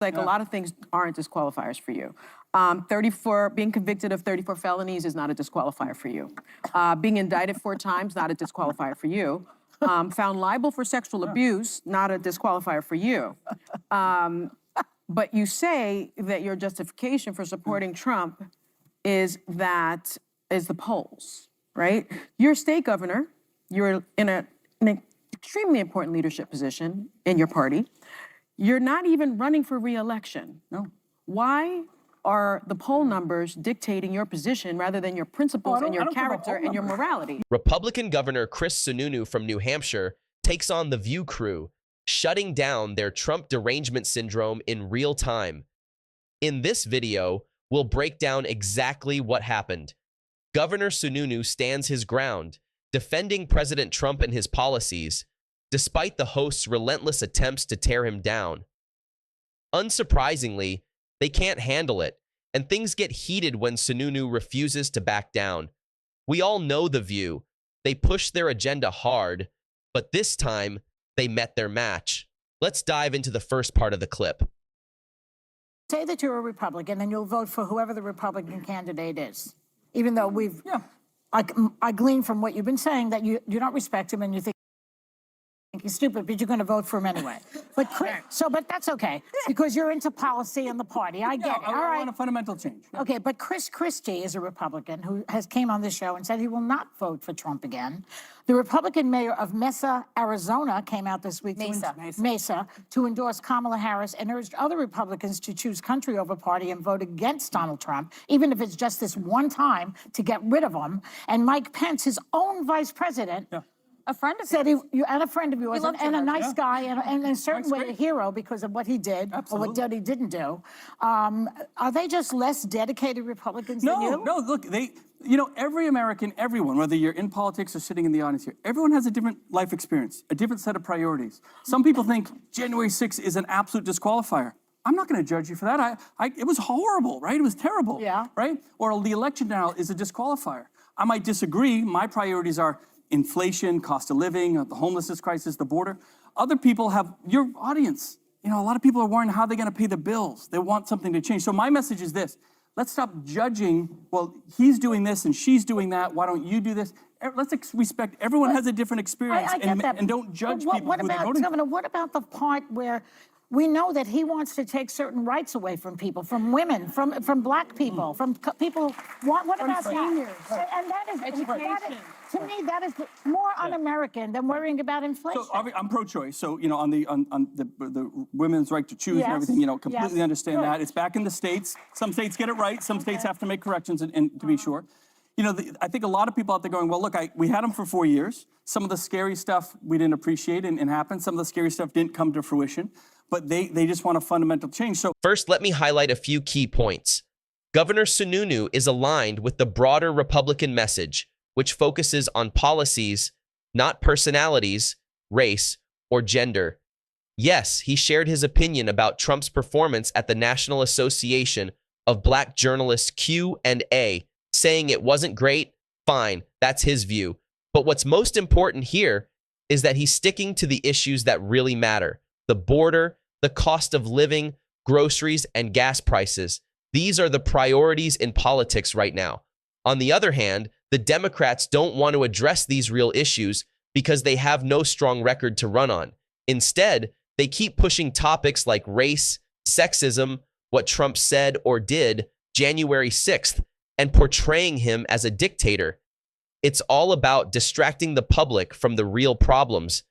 like a lot of things aren't disqualifiers for you. Being convicted of 34 felonies is not a disqualifier for you. Being indicted 4 times, not a disqualifier for you. Found liable for sexual abuse, not a disqualifier for you. But you say that your justification for supporting Trump is the polls, right? You're a state governor. You're in an extremely important leadership position in your party. You're not even running for re-election. No. Why are the poll numbers dictating your position rather than your principles and your character and your morality? Republican Governor Chris Sununu from New Hampshire takes on the View crew, shutting down their Trump derangement syndrome in real time. In this video, we'll break down exactly what happened. Governor Sununu stands his ground, defending President Trump and his policies, despite the host's relentless attempts to tear him down. Unsurprisingly, they can't handle it, and things get heated when Sununu refuses to back down. We all know the View. They push their agenda hard, but this time, they met their match. Let's dive into the first part of the clip. Say that you're a Republican and you'll vote for whoever the Republican candidate is, even though I glean from what you've been saying that you don't respect him and you think he's stupid, but you're going to vote for him anyway. But but that's okay because you're into policy and the party. I get it. All right. I want a fundamental change. Yeah. Okay, but Chris Christie is a Republican who came on this show and said he will not vote for Trump again. The Republican mayor of Mesa, Arizona, came out this week Mesa to endorse Kamala Harris and urged other Republicans to choose country over party and vote against Donald Trump, even if it's just this one time to get rid of him. And Mike Pence, his own vice president, a friend of said and a friend of yours, and a nice guy, and in a certain way a hero because of what he did or what he didn't do. Are they just less dedicated Republicans than you? No, look, every American, everyone, whether you're in politics or sitting in the audience here, everyone has a different life experience, a different set of priorities. Some people think January 6th is an absolute disqualifier. I'm not going to judge you for that. It was horrible, right? It was terrible, right? Or the election now is a disqualifier. I might disagree. My priorities are inflation, cost of living, the homelessness crisis, the border. Other people have, your audience, a lot of people are worrying how they're going to pay the bills. They want something to change. So my message is this. Let's stop judging, well, he's doing this and she's doing that. Why don't you do this? Let's respect, everyone has a different experience and don't judge people who they're voting for. Governor, what about the part where we know that he wants to take certain rights away from people, from women, from black people, from people. What about seniors? And that is education. To me, that is more un-American than worrying about inflation. So I'm pro-choice. So on the women's right to choose and everything, completely understand that. It's back in the states. Some states get it right. Some states have to make corrections, and to be sure. I think a lot of people out there going, well, look, we had him for 4 years. Some of the scary stuff we didn't appreciate and happened. Some of the scary stuff didn't come to fruition. But they just want a fundamental change. So first, let me highlight a few key points. Governor Sununu is aligned with the broader Republican message, which focuses on policies, not personalities, race, or gender. Yes, he shared his opinion about Trump's performance at the National Association of Black Journalists Q&A, saying it wasn't great. Fine, that's his view. But what's most important here is that he's sticking to the issues that really matter: the border, the cost of living, groceries, and gas prices. These are the priorities in politics right now. On the other hand, the Democrats don't want to address these real issues because they have no strong record to run on. Instead, they keep pushing topics like race, sexism, what Trump said or did January 6th, and portraying him as a dictator. It's all about distracting the public from the real problems.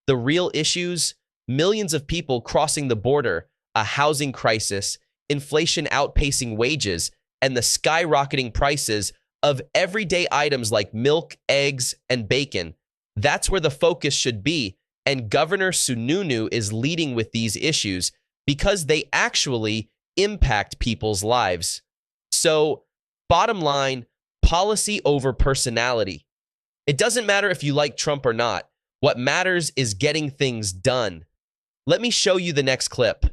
The real issues: millions of people crossing the border, a housing crisis, inflation outpacing wages, and the skyrocketing prices of everyday items like milk, eggs, and bacon. That's where the focus should be, and Governor Sununu is leading with these issues because they actually impact people's lives. So, bottom line, policy over personality. It doesn't matter if you like Trump or not. What matters is getting things done. Let me show you the next clip.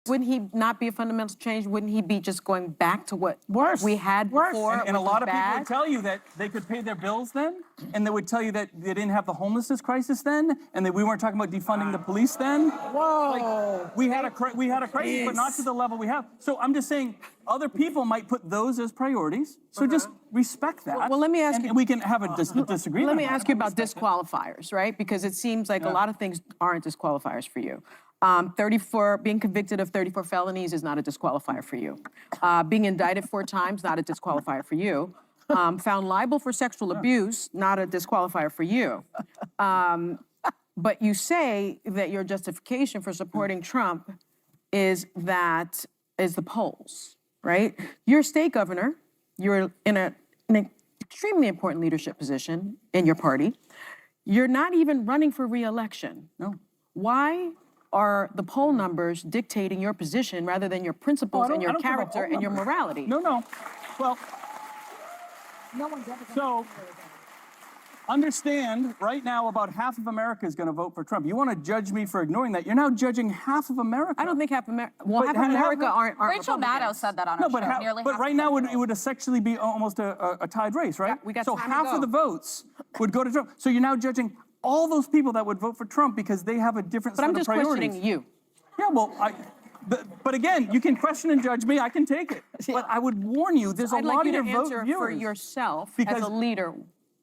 Wouldn't he not be a fundamental change? Wouldn't he be just going back to what Worse. we had Worse. before? And a which lot was of people bad? would tell you that they could pay their bills then, and they would tell you that they didn't have the homelessness crisis then, and that we weren't talking about defunding the police then. Whoa. Like, we had a crisis, but not to the level we have. So I'm just saying, other people might put those as priorities. So just respect that. Well, let me ask and you- we can have a disagreement. Let me on it, ask you but about respect it. disqualifiers, right? Because it seems like a lot of things aren't disqualifiers for you. Being convicted of 34 felonies is not a disqualifier for you. Being indicted 4 times, not a disqualifier for you. Found liable for sexual abuse, not a disqualifier for you. But you say that your justification for supporting Trump is the polls, right? You're a state governor. You're in an extremely important leadership position in your party. You're not even running for re-election. No. Why are the poll numbers dictating your position rather than your principles and your I don't care about character poll and your numbers. morality? No. Well, No one's ever gonna so understand right now about half of America is going to vote for Trump. You want to judge me for ignoring that? You're now judging half of America. I don't think half America. Well, But half of half- America aren't Rachel Republicans. Maddow said that on No, our but, show. Nearly but half right of now the it would essentially be almost a tied race, right? Yeah, we got so time to half go. of the votes would go to Trump. So you're now judging all those people that would vote for Trump because they have a different But set I'm of just priorities. questioning you. Yeah, well, but again, you can question and judge me. I can take it. But I would warn you, there's a I'd lot like you of to your answer for viewers. yourself as Because- a leader.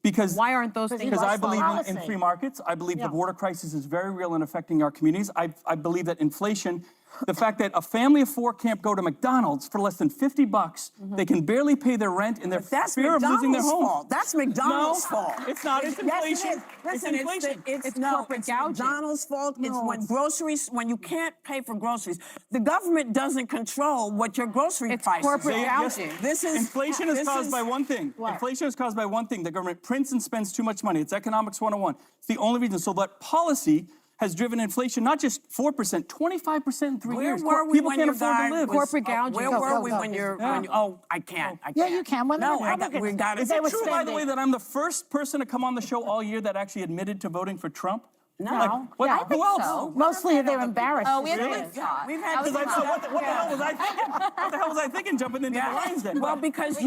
Because Why aren't those things? Because I lost believe policy. in free markets. I believe Yeah. the border crisis is very real and affecting our communities. I believe that inflation, the fact that a family of 4 can't go to McDonald's for less than $50, they can barely pay their rent in their That's fear of losing their McDonald's home. fault. That's McDonald's No, fault. it's not. It's inflation. Yes, it is. Listen, It's inflation. It's corporate gouging. McDonald's fault. It's when you can't pay for groceries. The government doesn't control what your grocery It's prices corporate are. gouging. This is Inflation is this caused is- by one thing. Inflation is caused by one thing. The government prints and spends too much money. It's economics 101. It's the only reason. So that policy has driven inflation not just 4%, 25% in 3 Where years. were we People when can't your afford guy to live. was- Corporate gouging. Where Go, were go, we go. when you're? Yeah. When you, oh, I can't. Yeah, you can. When No, they're I got. We Republicans. got If it. they were True, by the way, spending- that I'm the first person to come on the show all year that actually admitted to voting for Trump? No. Like, what, Yeah, I who think else? so. Mostly they're embarrassed. Oh, we have Really? a good thought. We've had That was this- fun. What the hell was I thinking? What the hell was I thinking jumping into the lines then? Well, because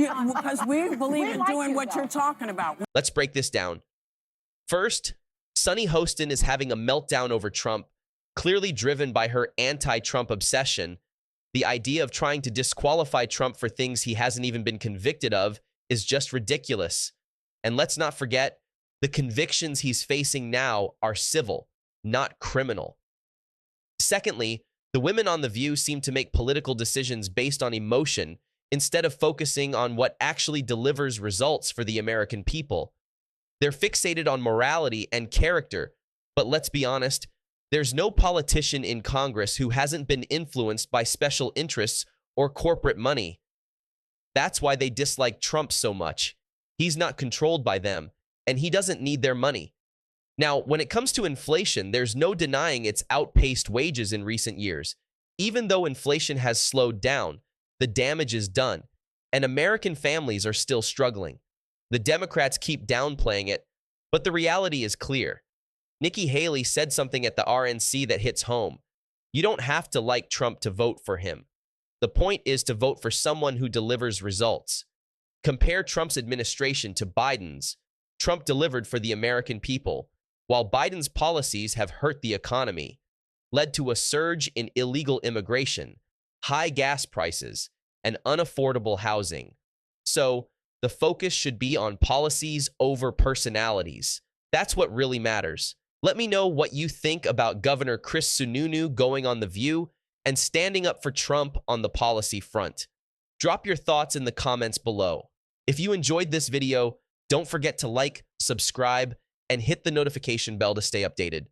we believe in like doing you, what though. you're talking about. Let's break this down. First, Sunny Hostin is having a meltdown over Trump, clearly driven by her anti-Trump obsession. The idea of trying to disqualify Trump for things he hasn't even been convicted of is just ridiculous. And let's not forget, the convictions he's facing now are civil, not criminal. Secondly, the women on The View seem to make political decisions based on emotion instead of focusing on what actually delivers results for the American people. They're fixated on morality and character, but let's be honest, there's no politician in Congress who hasn't been influenced by special interests or corporate money. That's why they dislike Trump so much. He's not controlled by them, and he doesn't need their money. Now, when it comes to inflation, there's no denying it's outpaced wages in recent years. Even though inflation has slowed down, the damage is done, and American families are still struggling. The Democrats keep downplaying it, but the reality is clear. Nikki Haley said something at the RNC that hits home. You don't have to like Trump to vote for him. The point is to vote for someone who delivers results. Compare Trump's administration to Biden's. Trump delivered for the American people, while Biden's policies have hurt the economy, led to a surge in illegal immigration, high gas prices, and unaffordable housing. So, the focus should be on policies over personalities. That's what really matters. Let me know what you think about Governor Chris Sununu going on The View and standing up for Trump on the policy front. Drop your thoughts in the comments below. If you enjoyed this video, don't forget to like, subscribe, and hit the notification bell to stay updated.